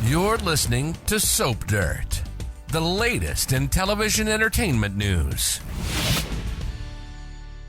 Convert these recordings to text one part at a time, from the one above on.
You're listening to Soap Dirt, the latest in television entertainment news.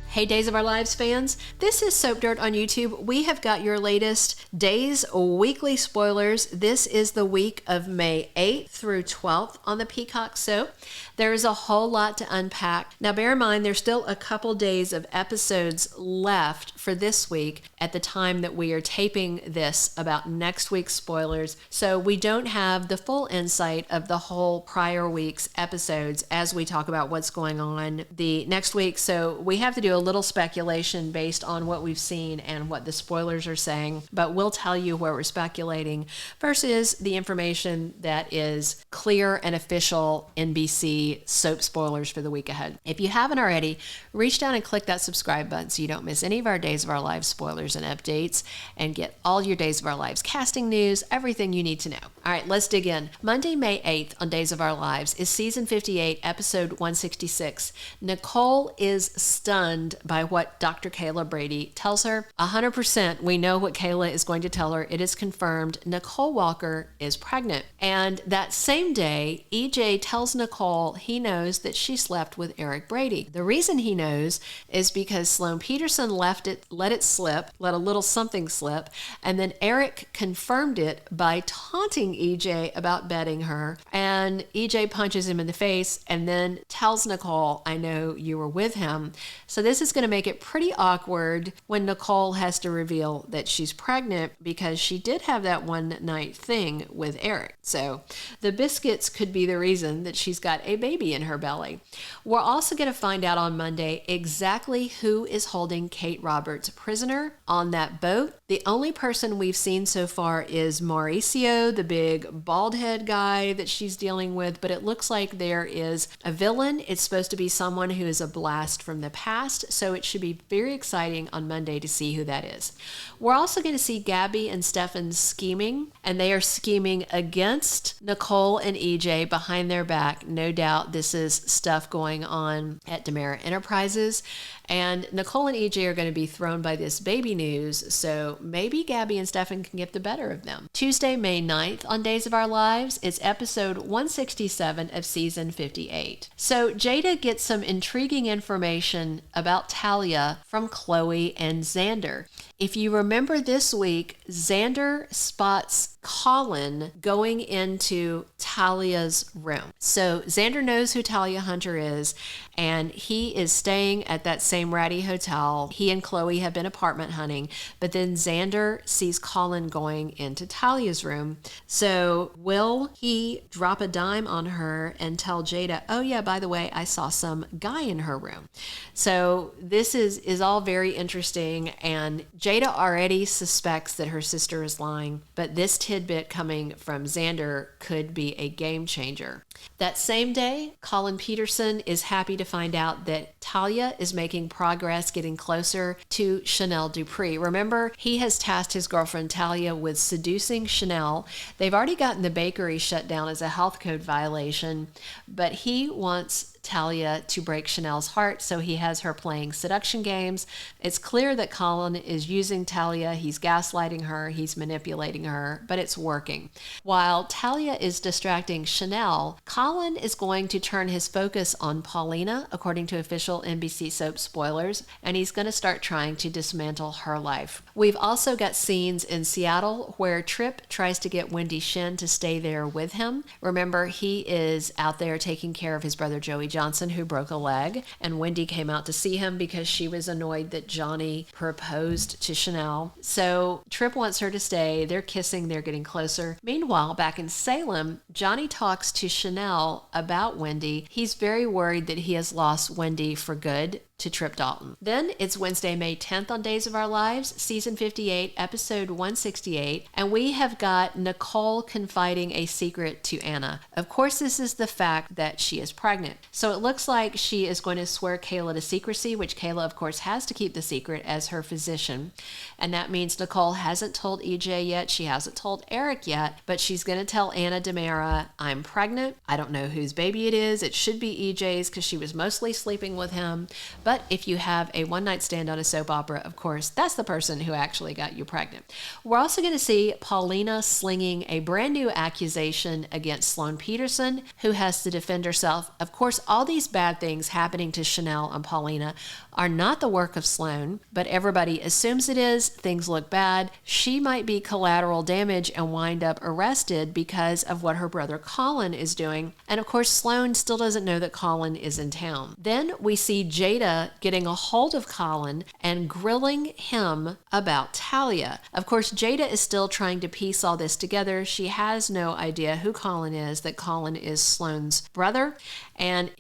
Hey, Days of Our Lives fans, this is Soap Dirt on YouTube. We have got your latest Days weekly spoilers. This is the week of May 8th through 12th on the Peacock soap. There is a whole lot to unpack. Now, bear in mind, there's still a couple days of episodes left for this week at the time that we are taping this about next week's spoilers. So we don't have the full insight of the whole prior week's episodes as we talk about what's going on the next week. So we have to do a little speculation based on what we've seen and what the spoilers are saying, but we'll tell you where we're speculating versus the information that is clear and official NBC soap spoilers for the week ahead. If you haven't already, reach down and click that subscribe button so you don't miss any of our Days of Our Lives spoilers and updates and get all your Days of Our Lives casting news, everything you need to know. All right, let's dig in. Monday, May 8th on Days of Our Lives is season 58, episode 166. Nicole is stunned by what Dr. Kayla Brady tells her. 100% we know what Kayla is going to tell her. It is confirmed. Nicole Walker is pregnant. And that same day, EJ tells Nicole he knows that she slept with Eric Brady. The reason he knows is because Sloan Petersen let a little something slip, and then Eric confirmed it by taunting EJ about betting her. And EJ punches him in the face and then tells Nicole, I know you were with him. So this is going to make it pretty awkward when Nicole has to reveal that she's pregnant because she did have that one night thing with Eric. So the biscuits could be the reason that she's got a baby in her belly. We're also going to find out on Monday exactly who is holding Kate Roberts prisoner on that boat. The only person we've seen so far is Mauricio, the big bald head guy that she's dealing with, but it looks like there is a villain. It's supposed to be someone who is a blast from the past, so it should be very exciting on Monday to see who that is. We're also going to see Gabi and Stefan scheming, and they are scheming against Nicole and EJ behind their back. No doubt this is stuff going on at DiMera Enterprises. And Nicole and EJ are going to be thrown by this baby news, so maybe Gabi and Stefan can get the better of them. Tuesday, May 9th on Days of Our Lives, it's episode 167 of season 58. So Jada gets some intriguing information about Talia from Chloe and Xander. If you remember this week, Xander spots Colin going into Talia's room. So Xander knows who Talia Hunter is, and he is staying at that same ratty hotel. He and Chloe have been apartment hunting, but then Xander sees Colin going into Talia's room. So will he drop a dime on her and tell Jada, oh yeah, by the way, I saw some guy in her room. So this is all very interesting, and Jada already suspects that her sister is lying, but this tidbit coming from Xander could be a game changer. That same day, Colin Petersen is happy to find out that Talia is making progress getting closer to Chanel Dupree. Remember, he has tasked his girlfriend Talia with seducing Chanel. They've already gotten the bakery shut down as a health code violation, but he wants Talia to break Chanel's heart, so he has her playing seduction games. It's clear that Colin is using Talia. He's gaslighting her, he's manipulating her, but it's working. While Talia is distracting Chanel, Colin is going to turn his focus on Paulina, according to official NBC soap spoilers, and he's going to start trying to dismantle her life. We've also got scenes in Seattle where Tripp tries to get Wendy Shin to stay there with him. Remember, he is out there taking care of his brother Joey Johnson, who broke a leg, and Wendy came out to see him because she was annoyed that Johnny proposed to Chanel. So Tripp wants her to stay. They're kissing, they're getting closer. Meanwhile, back in Salem, Johnny talks to Chanel about Wendy. He's very worried that he has lost Wendy for good to Tripp Dalton. Then it's Wednesday, May 10th on Days of Our Lives, season 58, episode 168, and we have got Nicole confiding a secret to Anna. Of course, this is the fact that she is pregnant. So it looks like she is going to swear Kayla to secrecy, which Kayla, of course, has to keep the secret as her physician. And that means Nicole hasn't told EJ yet. She hasn't told Eric yet, but she's going to tell Anna DiMera, I'm pregnant. I don't know whose baby it is. It should be EJ's because she was mostly sleeping with him. But if you have a one-night stand on a soap opera, of course, that's the person who actually got you pregnant. We're also going to see Paulina slinging a brand new accusation against Sloan Petersen, who has to defend herself. Of course, all these bad things happening to Chanel and Paulina are not the work of Sloan, but everybody assumes it is. Things look bad. She might be collateral damage and wind up arrested because of what her brother Colin is doing. And of course, Sloan still doesn't know that Colin is in town. Then we see Jada getting a hold of Colin and grilling him about Talia. Of course, Jada is still trying to piece all this together. She has no idea who Colin is, that Colin is Sloan's brother. And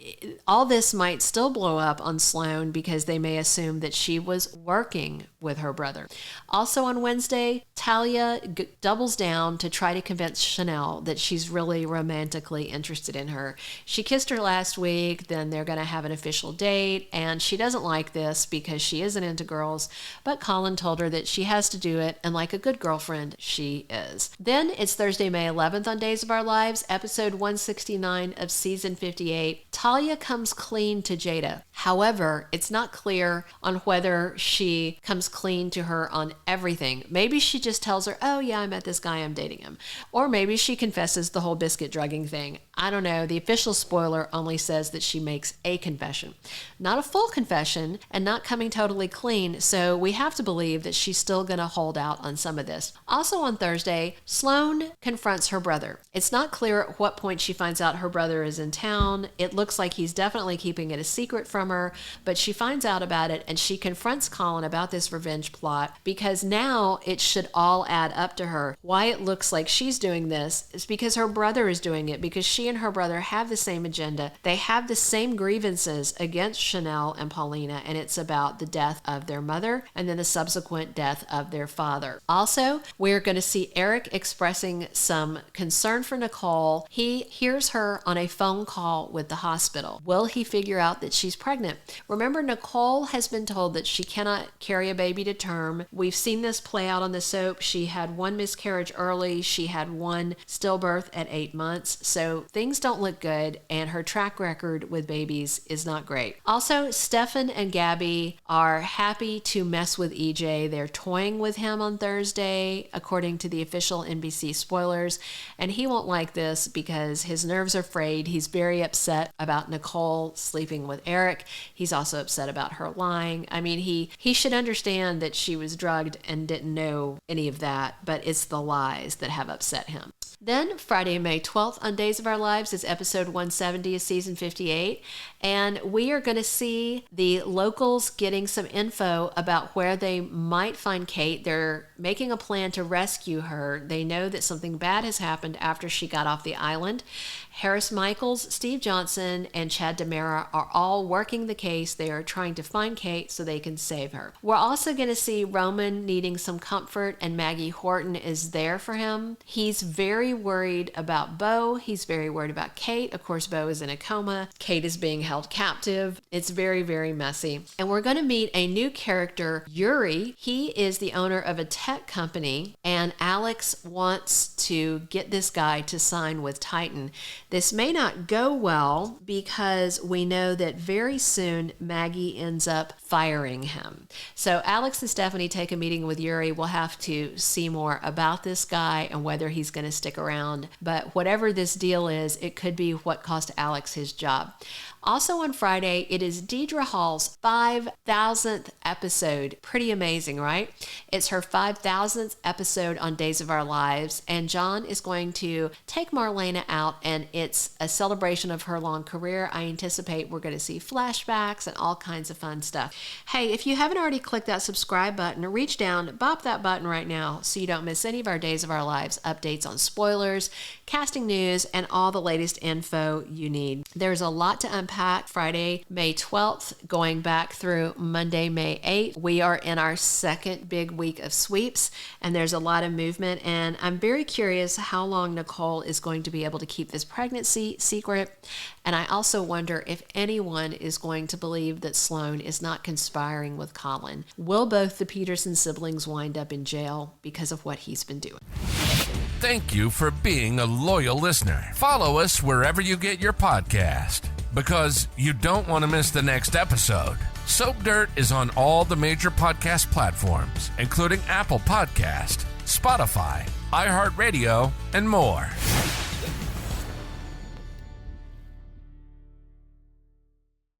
all this might still blow up on Sloan because they may assume that she was working with her brother. Also on Wednesday, Talia doubles down to try to convince Chanel that she's really romantically interested in her. She kissed her last week, then they're going to have an official date, and she doesn't like this because she isn't into girls, but Colin told her that she has to do it, and like a good girlfriend, she is. Then it's Thursday, May 11th on Days of Our Lives, episode 169 of season 58. Talia comes clean to Jada. However, it's not clear on whether she comes clean to her on everything. Maybe she just tells her, oh yeah, I met this guy, I'm dating him. Or maybe she confesses the whole biscuit drugging thing. I don't know. The official spoiler only says that she makes a confession. Not a full confession and not coming totally clean, so we have to believe that she's still going to hold out on some of this. Also on Thursday, Sloan confronts her brother. It's not clear at what point she finds out her brother is in town. It looks like he's definitely keeping it a secret from her, but she finds out about it and she confronts Colin about this revenge plot because now it should all add up to her. Why it looks like she's doing this is because her brother is doing it, because she and her brother have the same agenda. They have the same grievances against Chanel and Paulina, and it's about the death of their mother and then the subsequent death of their father. Also, we're going to see Eric expressing some concern for Nicole. He hears her on a phone call with the hospital. Will he figure out that she's pregnant? Remember, Nicole has been told that she cannot carry a baby to term. We've seen this play out on the soap. She had one miscarriage early. She had one stillbirth at 8 months. So things don't look good, and her track record with babies is not great. Also, Stefan and Gabi are happy to mess with EJ. They're toying with him on Thursday, according to the official NBC spoilers, and he won't like this because his nerves are frayed. He's very upset about Nicole sleeping with Eric. He's also upset about her lying. I mean, he should understand that she was drugged and didn't know any of that, but it's the lies that have upset him. Then Friday, May 12th on Days of Our Lives is episode 170 of season 58. And we are going to see the locals getting some info about where they might find Kate. They're making a plan to rescue her. They know that something bad has happened after she got off the island. Harris Michaels, Steve Johnson, and Chad DiMera are all working the case. They are trying to find Kate so they can save her. We're also going to see Roman needing some comfort, and Maggie Horton is there for him. He's very worried about Beau. He's very worried about Kate. Of course, Beau is in a coma. Kate is being held captive. It's very, very messy. And we're going to meet a new character, Yuri. He is the owner of a tech company, and Alex wants to get this guy to sign with Titan. This may not go well because we know that very soon Maggie ends up firing him. So Alex and Stephanie take a meeting with Yuri. We'll have to see more about this guy and whether he's going to stick around. But whatever this deal is, it could be what cost Alex his job. Also on Friday, it is Deidre Hall's 5,000th episode. Pretty amazing, right? It's her 5,000th episode on Days of Our Lives, and John is going to take Marlena out, and it's a celebration of her long career. I anticipate we're going to see flashbacks and all kinds of fun stuff. Hey, if you haven't already clicked that subscribe button, reach down, bop that button right now so you don't miss any of our Days of Our Lives updates on spoilers, casting news, and all the latest info you need. There's a lot to unpack. Friday, May 12th, going back through Monday, May 8th. We are in our second big week of sweeps, and there's a lot of movement, and I'm very curious how long Nicole is going to be able to keep this pregnancy secret, and I also wonder if anyone is going to believe that Sloan is not conspiring with Colin. Will both the Petersen siblings wind up in jail because of what he's been doing? Thank you for being a loyal listener. Follow us wherever you get your podcast, because you don't want to miss the next episode. Soap Dirt is on all the major podcast platforms, including Apple Podcast, Spotify, iHeartRadio, and more.